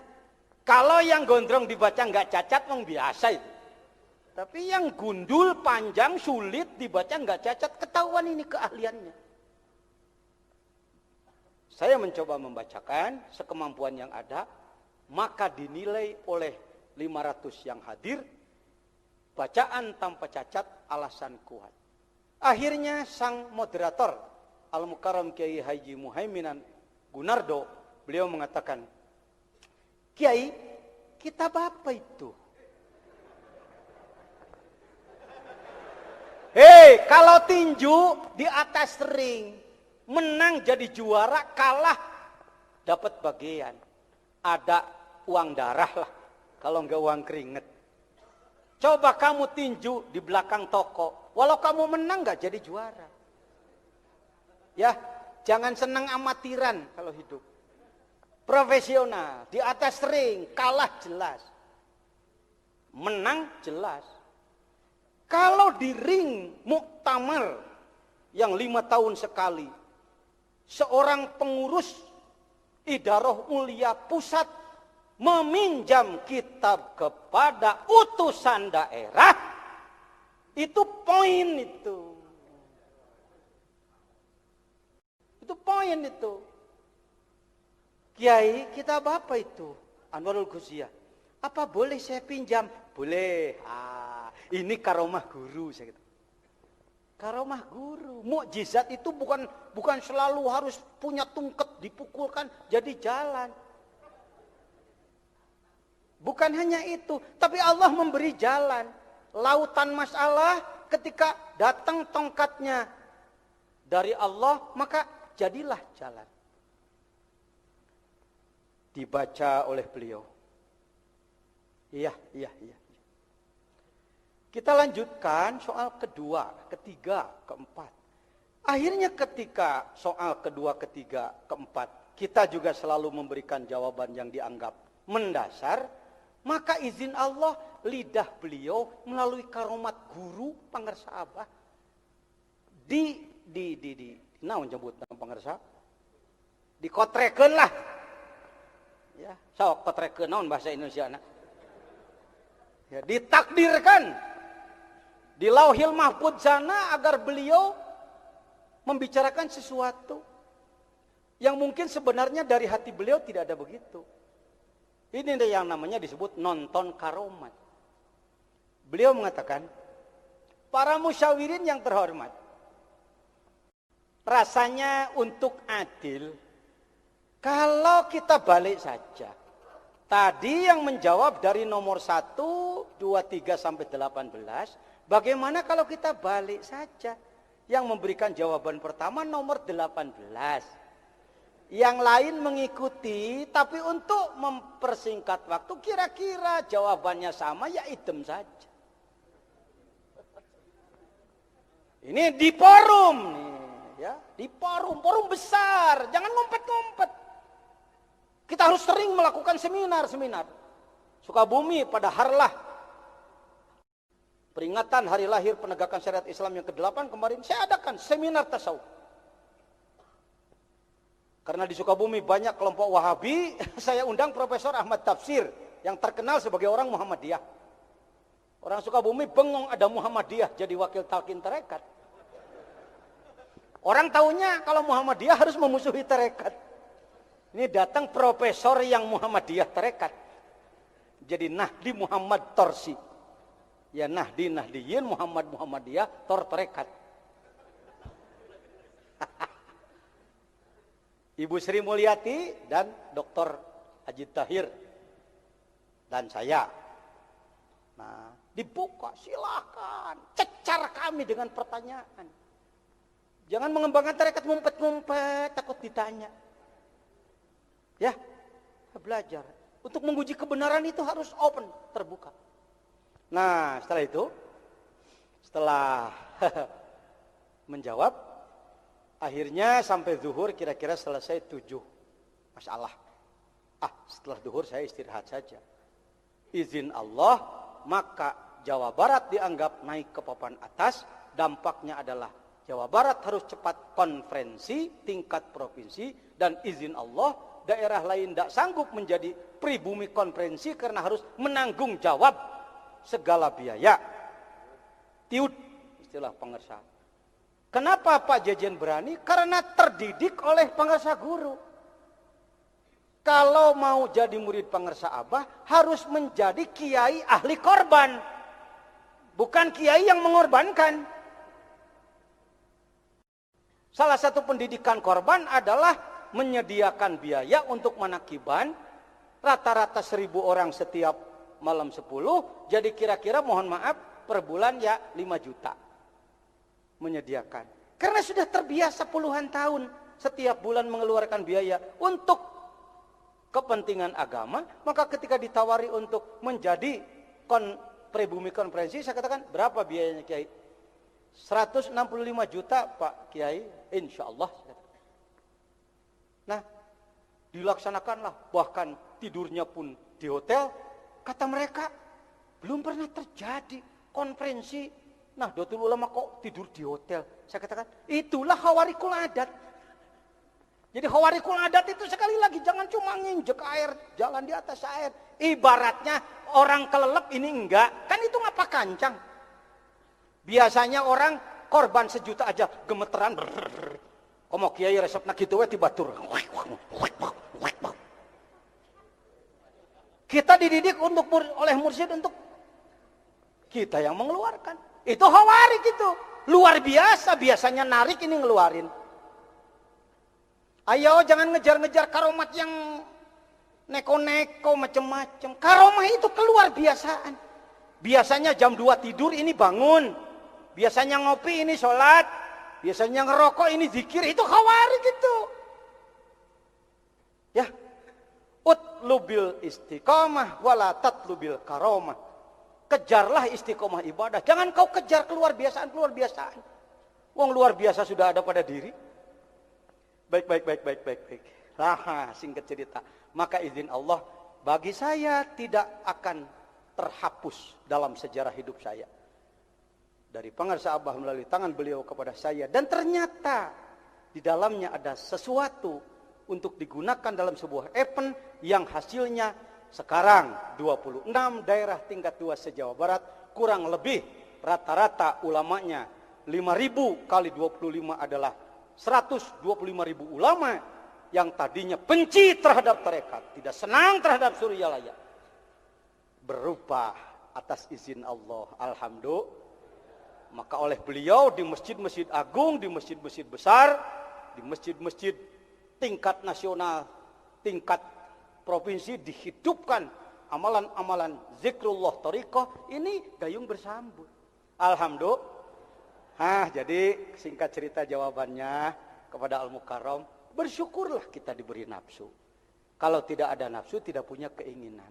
kalau yang gondrong dibaca nggak cacat, memang biasa itu. Tapi yang gundul, panjang, sulit dibaca nggak cacat, ketahuan ini keahliannya. Saya mencoba membacakan sekemampuan yang ada, maka dinilai oleh 500 yang hadir, bacaan tanpa cacat, alasan kuat. Akhirnya sang moderator, Al-Mukarram Kiai Haji Muhaiminan Gunardo, beliau mengatakan, Kiai, kitab apa itu? Hei, kalau tinju di atas ring, menang jadi juara, kalah dapat bagian. Ada uang darah lah, kalau enggak uang keringet. Coba kamu tinju di belakang toko, walau kamu menang enggak jadi juara. Ya, jangan senang amatiran kalau hidup. Profesional, di atas ring, kalah jelas. Menang jelas. Kalau di ring muktamar yang 5 tahun sekali, seorang pengurus idarah mulia pusat meminjam kitab kepada utusan daerah, itu poin itu. Itu poin itu. Kiai, kitab apa itu? Anwarul Ghuziah. Apa boleh saya pinjam? Boleh. Ini karomah guru, saya kata. Karomah guru. Mukjizat itu bukan selalu harus punya tungket dipukulkan jadi jalan. Bukan hanya itu, tapi Allah memberi jalan. Lautan masalah ketika datang tongkatnya dari Allah, maka jadilah jalan. Dibaca oleh beliau. Iya. Kita lanjutkan soal kedua, ketiga, keempat. Akhirnya ketika soal kedua, ketiga, keempat, kita juga selalu memberikan jawaban yang dianggap mendasar, maka izin Allah lidah beliau melalui karomat guru pangersa abah naon nyebut pangersa dikotrekeun lah. Ya, sok kotrekeun naon bahasa Indonesiana. Ya, ditakdirkan di Lauhil Mahfuz sana agar beliau membicarakan sesuatu yang mungkin sebenarnya dari hati beliau tidak ada begitu. Ini yang namanya disebut nonton karomat. Beliau mengatakan, para musyawirin yang terhormat, rasanya untuk adil, kalau kita balik saja. Tadi yang menjawab dari nomor 1, 2, 3 sampai 18, bagaimana kalau kita balik saja? Yang memberikan jawaban pertama nomor 18. Yang lain mengikuti, tapi untuk mempersingkat waktu, kira-kira jawabannya sama, ya idem saja. Ini di forum, nih, ya, di forum besar, jangan ngumpet-ngumpet. Kita harus sering melakukan seminar. Sukabumi pada Harlah, peringatan hari lahir penegakan syariat Islam yang ke-8 kemarin, saya adakan seminar tasawuf. Karena di Sukabumi banyak kelompok Wahabi, saya undang Profesor Ahmad Tafsir yang terkenal sebagai orang Muhammadiyah. Orang Sukabumi bengong ada Muhammadiyah jadi wakil talqin tarekat. Orang taunya kalau Muhammadiyah harus memusuhi tarekat. Ini datang profesor yang Muhammadiyah tarekat. Jadi Nahdi Muhammad Torsi. Ya Nahdi Nahdiyin, Muhammad Muhammadiyah, Tor tarekat. Ibu Sri Mulyati dan Dr. Haji Tahir dan saya. Nah, dibuka, silahkan. Cecar kami dengan pertanyaan. Jangan mengembangkan tarekat ngumpet-ngumpet, takut ditanya. Ya, belajar. Untuk menguji kebenaran itu harus open, terbuka. Nah, setelah itu, setelah menjawab, akhirnya sampai zuhur kira-kira selesai 7 masalah. Setelah zuhur saya istirahat saja. Izin Allah, maka Jawa Barat dianggap naik ke papan atas. Dampaknya adalah Jawa Barat harus cepat konferensi tingkat provinsi. Dan izin Allah, daerah lain tidak sanggup menjadi pribumi konferensi karena harus menanggung jawab segala biaya. Tiud, istilah pengersa. Kenapa Pak Jejen berani? Karena terdidik oleh pengersa guru. Kalau mau jadi murid pengersa Abah, harus menjadi kiai ahli korban. Bukan kiai yang mengorbankan. Salah satu pendidikan korban adalah menyediakan biaya untuk manakiban. Rata-rata 1.000 orang setiap malam 10. Jadi kira-kira mohon maaf per bulan ya 5 juta. Menyediakan. Karena sudah terbiasa puluhan tahun setiap bulan mengeluarkan biaya untuk kepentingan agama, maka ketika ditawari untuk menjadi pribumi konferensi, saya katakan berapa biayanya Kiai? 165 juta Pak Kiai, insya Allah. Nah, dilaksanakanlah, bahkan tidurnya pun di hotel. Kata mereka, belum pernah terjadi konferensi Nahdlatul Ulama kok tidur di hotel. Saya katakan, itulah khawarikul adat. Jadi khawarikul adat itu sekali lagi jangan cuma nginjek air, jalan di atas air. Ibaratnya orang kelelep ini enggak, kan itu ngapa kancang. Biasanya orang korban 1 juta aja gemeteran. Komo kiai resepna kitu we tibatur. Kita dididik oleh mursyid untuk kita yang mengeluarkan. Itu khawarik itu. Luar biasa, biasanya narik ini ngeluarin. Ayo jangan ngejar-ngejar karomat yang neko-neko macem-macem. Karomah itu keluar biasaan. Biasanya jam 2 tidur ini bangun. Biasanya ngopi ini sholat. Biasanya ngerokok ini zikir. Itu khawarik itu. Ya. Utlubil istiqamah wala tatlubil karomah. Kejarlah istiqomah ibadah. Jangan kau kejar keluar biasaan. Wong luar biasa sudah ada pada diri. Baik. Singkat cerita. Maka izin Allah, bagi saya tidak akan terhapus dalam sejarah hidup saya. Dari pengarsa Abah melalui tangan beliau kepada saya. Dan ternyata di dalamnya ada sesuatu untuk digunakan dalam sebuah event yang hasilnya sekarang 26 daerah tingkat 2 se-Jawa Barat, kurang lebih rata-rata ulamanya 5.000 kali 25 adalah 125.000 ulama yang tadinya benci terhadap tarekat, tidak senang terhadap Suryalaya, berubah atas izin Allah. Alhamdulillah. Maka oleh beliau di masjid-masjid agung, di masjid-masjid besar, di masjid-masjid tingkat nasional, tingkat provinsi dihidupkan amalan-amalan zikrullah thariqah, ini gayung bersambut. Alhamdulillah. Jadi singkat cerita jawabannya kepada Al-Mukarram, bersyukurlah kita diberi nafsu. Kalau tidak ada nafsu, tidak punya keinginan.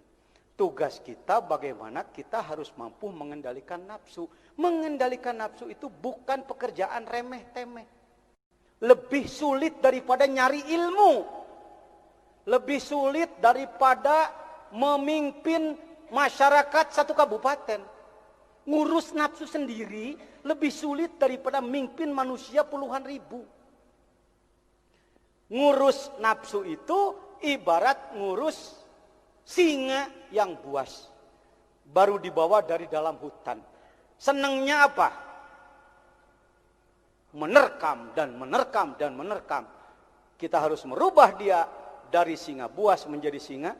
Tugas kita bagaimana kita harus mampu mengendalikan nafsu. Mengendalikan nafsu itu bukan pekerjaan remeh-temeh. Lebih sulit daripada nyari ilmu. Lebih sulit daripada memimpin masyarakat satu kabupaten. Ngurus nafsu sendiri lebih sulit daripada memimpin manusia puluhan ribu. Ngurus nafsu itu ibarat ngurus singa yang buas. Baru dibawa dari dalam hutan. Senangnya apa? menerkam dan menerkam dan menerkam. Kita harus merubah dia dari singa buas menjadi singa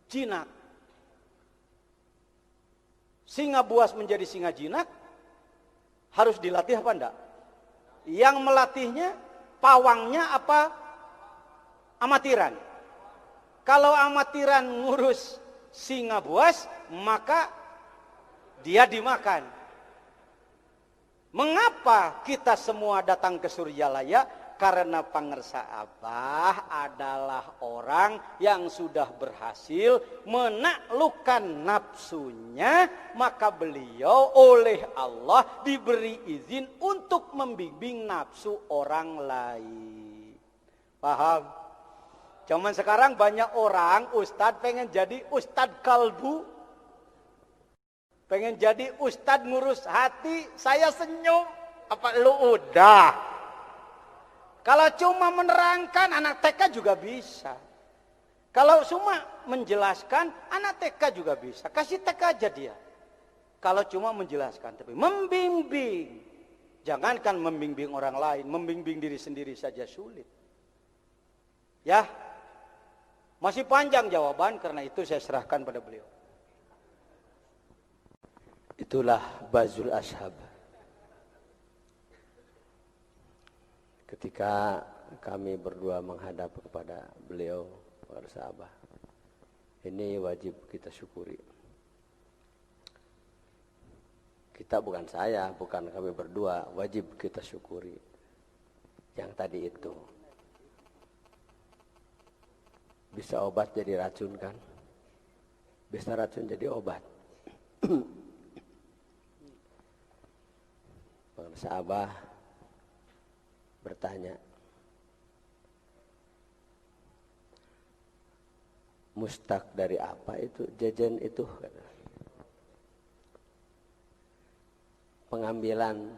jinak. Singa buas menjadi singa jinak harus dilatih apa enggak? Yang melatihnya pawangnya apa amatiran? Kalau amatiran ngurus singa buas, maka dia dimakan. Mengapa kita semua datang ke Suryalaya? Karena Pangersa Abah adalah orang yang sudah berhasil menaklukkan nafsunya, maka beliau oleh Allah diberi izin untuk membimbing nafsu orang lain. Paham? Cuman sekarang banyak orang ustadz pengen jadi ustadz kalbu, pengen jadi ustadz ngurus hati. Saya senyum, apa lu udah? Kalau cuma menerangkan, anak TK juga bisa. Kalau cuma menjelaskan, anak TK juga bisa. Kasih TK aja dia. Kalau cuma menjelaskan, tapi membimbing. Jangankan membimbing orang lain, membimbing diri sendiri saja sulit. Ya, masih panjang jawaban, karena itu saya serahkan pada beliau. Itulah Bazul Ashab. Ketika kami berdua menghadap kepada beliau, para sahabat, ini wajib kita syukuri. Kita bukan saya, bukan kami berdua, wajib kita syukuri. Yang tadi itu. Bisa obat jadi racun kan? Bisa racun jadi obat. Para sahabat bertanya, mustaq dari apa itu jajan itu? Pengambilan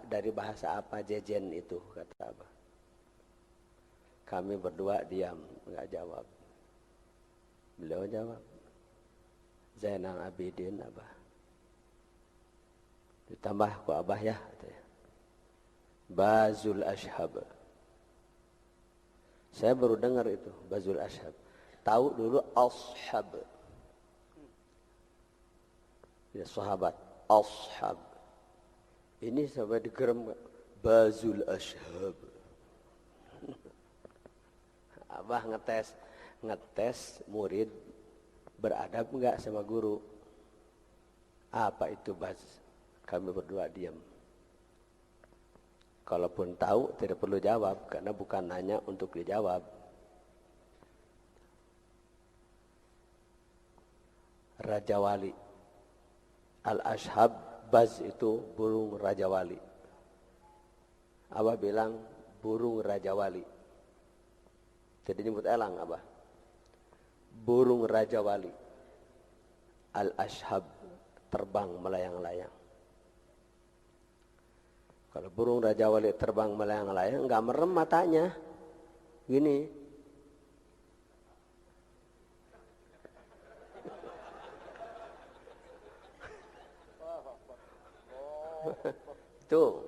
dari bahasa apa jajan itu, kata Abah. Kami berdua diam, nggak jawab. Beliau jawab, Zainal Abidin Abah. Ditambah ku Abah ya, katanya. Bazul Ashab. Saya baru dengar itu, Bazul Ashab. Tahu dulu Ashab. Ya, sahabat, Ashab. Ini sampai digerem, Bazul Ashab. Abah ngetes murid beradab enggak sama guru. Apa itu Baz? Kami berdua diam. Kalaupun tahu tidak perlu jawab, karena bukan nanya untuk dijawab. Raja Wali. Al-Ashab, Baz itu burung Raja Wali. Abah bilang burung Raja Wali. Tidak nyebut elang Abah. Burung Raja Wali. Al-Ashab, terbang melayang-layang. Kalau burung Raja Wali terbang melayang-layang, enggak merem matanya. Gini. Itu.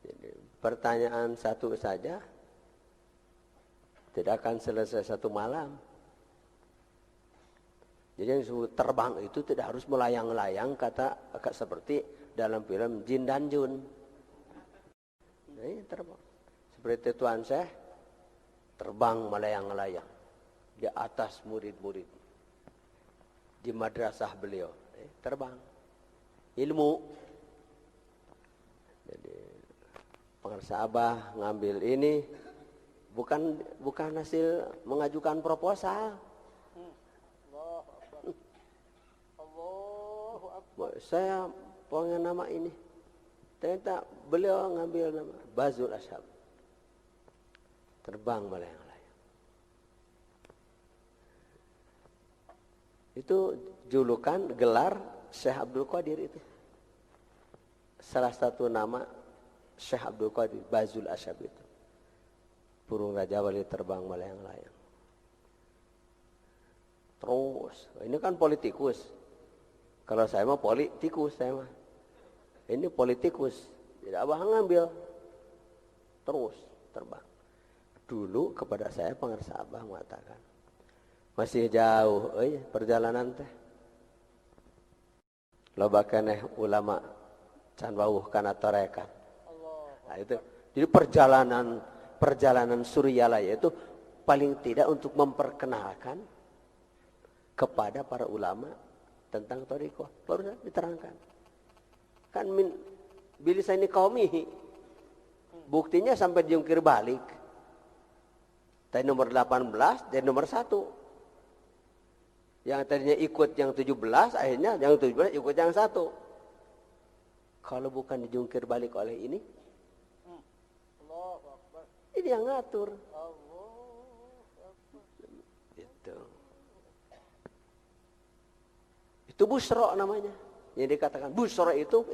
Jadi, pertanyaan satu saja tidak akan selesai satu malam. Jadi yang disebut terbang itu tidak harus melayang-layang, kata seperti dalam film Jin dan Jun. Nah, ini terbang. Seperti Tuan Syekh terbang melayang-layang di atas murid-murid di madrasah beliau. Terbang. Ilmu. Jadi Pangersa Abah ngambil ini bukan hasil mengajukan proposal. Saya pengen nama ini. Ternyata beliau ngambil nama Bazul Ashab. Terbang melayang-layang. Itu julukan gelar Syekh Abdul Qadir itu. Salah satu nama Syekh Abdul Qadir, Bazul Ashab itu. Burung Raja Wali terbang melayang-layang. Terus, ini kan politikus. Kalau saya mah politikus, saya mah. Ini politikus. Jadi Abah ngambil terus terbang. Dulu kepada saya pengarsa Abah mengatakan, masih jauh perjalanan teh. Loba keneh ulama can wawuh kana torekan. Nah, itu. Jadi perjalanan Suryalaya itu paling tidak untuk memperkenalkan kepada para ulama tentang thariqah. Baru diterangkan. Kan min bilisani qaumihi. Buktinya sampai diungkir balik. Dari nomor 18 dari nomor 1. Yang tadinya ikut yang 17, akhirnya yang 17 ikut yang 1. Kalau bukan dijungkir balik oleh ini, ini yang ngatur. Itu busro namanya. Yang dikatakan busro itu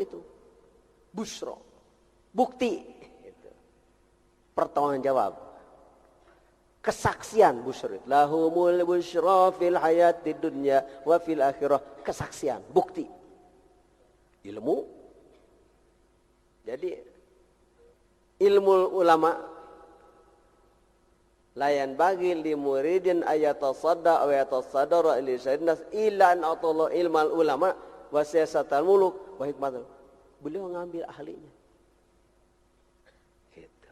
busro. Bukti. Itu. Pertanggung jawab. Kesaksian busro. Lahumul busro fil hayati dunya wa fil akhirah. Kesaksian, bukti. Ilmu. Jadi ilmu ulama layan bagi li muridin ayatasadda aw yatasaddara li sayyidnas illa an atalla ilmal ulama wa siyasatal muluk wa hikmatul. Beliau ngambil ahlinya. Gitu.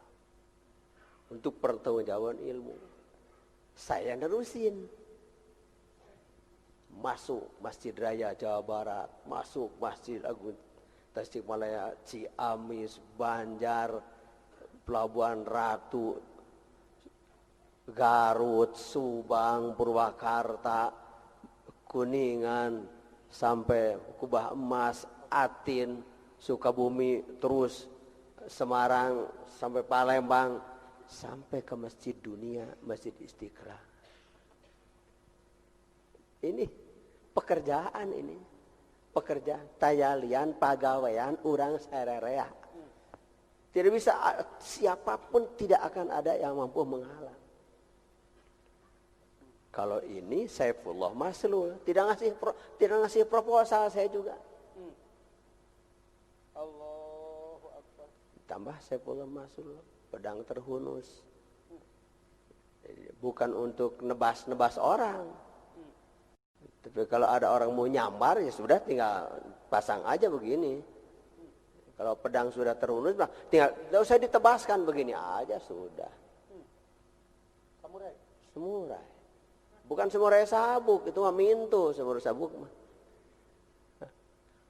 Untuk pertanggungjawaban ilmu. Saya nerusin. Masuk Masjid Raya Jawa Barat, masuk Masjid Agung Tasikmalaya, Ciamis, Banjar, Pelabuhan Ratu, Garut, Subang, Purwakarta, Kuningan, sampai Kubah Emas, Atin, Sukabumi, terus Semarang, sampai Palembang, sampai ke Masjid Dunia, Masjid Istiqlal. Ini pekerjaan ini. Pekerjaan, tayalian, pagawean, urang sarerea. Tidak bisa, siapapun tidak akan ada yang mampu menghalang. Kalau ini Saifullah Maslul, tidak ngasih proposal saya juga. Allahu Akbar. Tambah Saifullah Maslul, pedang terhunus. Bukan untuk nebas-nebas orang. Tapi kalau ada orang mau nyambar ya sudah tinggal pasang aja begini. Kalau pedang sudah terhunus, tinggal tidak usah ditebaskan begini aja sudah. Samurai. Bukan samurai sabuk, itu mah mintu, samurai sabuk mah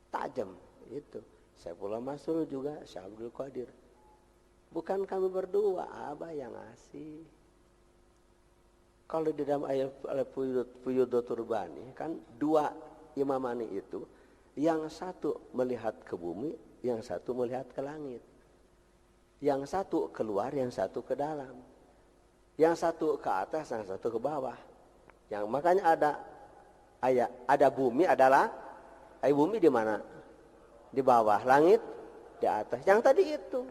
tajam itu. Saifullah Maslul juga, Syekh Abdul Qadir. Bukan kami berdua, Abah yang ngasih. Kalau di dalam ayat Fuyudatul Bani kan dua imamani itu, yang satu melihat ke bumi, yang satu melihat ke langit. Yang satu keluar, yang satu ke dalam. Yang satu ke atas, yang satu ke bawah. Yang makanya ada bumi adalah bumi di mana? Di bawah, langit di atas. Yang tadi itu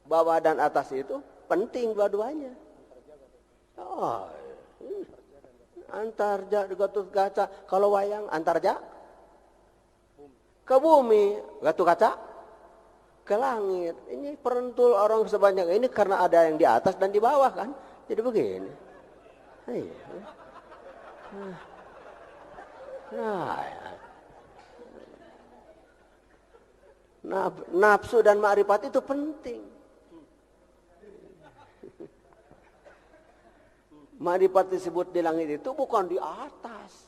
bawah dan atas itu penting dua-duanya. Oh, antarja Gatot Kaca. Kalau wayang antarja ke bumi, Gatot Kaca ke langit. Ini perentul orang sebanyak ini karena ada yang di atas dan di bawah kan. Jadi begini. Nafsu dan ma'rifat itu penting. Ma'rifat disebut di langit itu bukan di atas.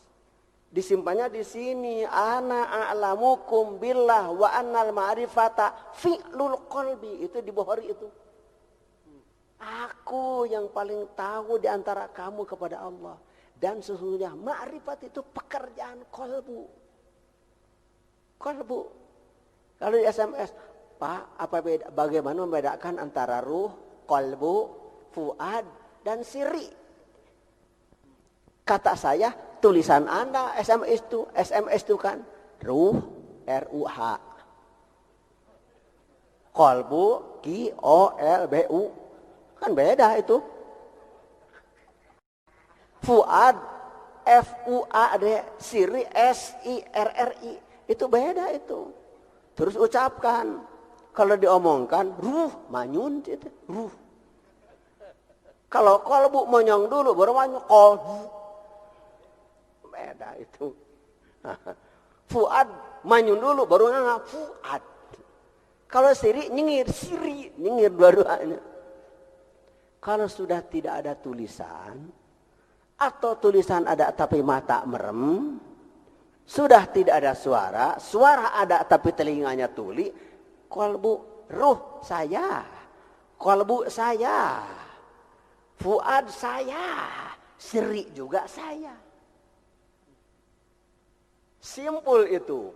Disimpannya di sini. Ana a'lamukum billah wa annal ma'rifata fi'lul qalbi. Itu di Bukhari itu. Aku yang paling tahu di antara kamu kepada Allah. Dan sesungguhnya ma'rifat itu pekerjaan kolbu. Kolbu. Kalau di SMS, Pak, bagaimana membedakan antara ruh, kolbu, fuad, dan siri? Kata saya, tulisan Anda SMS itu kan ruh, R-U-H. Kolbu, Q-O-L-B-U. Kan beda itu. Fuad, F-U-A-D, siri, S-I-R-R-I. Itu beda itu. Terus ucapkan. Kalau diomongkan, ruh, manyun itu, ruh. Kalau kolbu monyong dulu, baru manyun, kolbu. Beda itu. Fuad, manyun dulu, baru nganga, fuad. Kalau siri, nyengir dua-duanya. Kalau sudah tidak ada tulisan, atau tulisan ada tapi mata merem, sudah tidak ada suara, suara ada tapi telinganya tuli, kolbu, ruh saya, kolbu saya, fuad saya, siri juga saya. Simpul itu.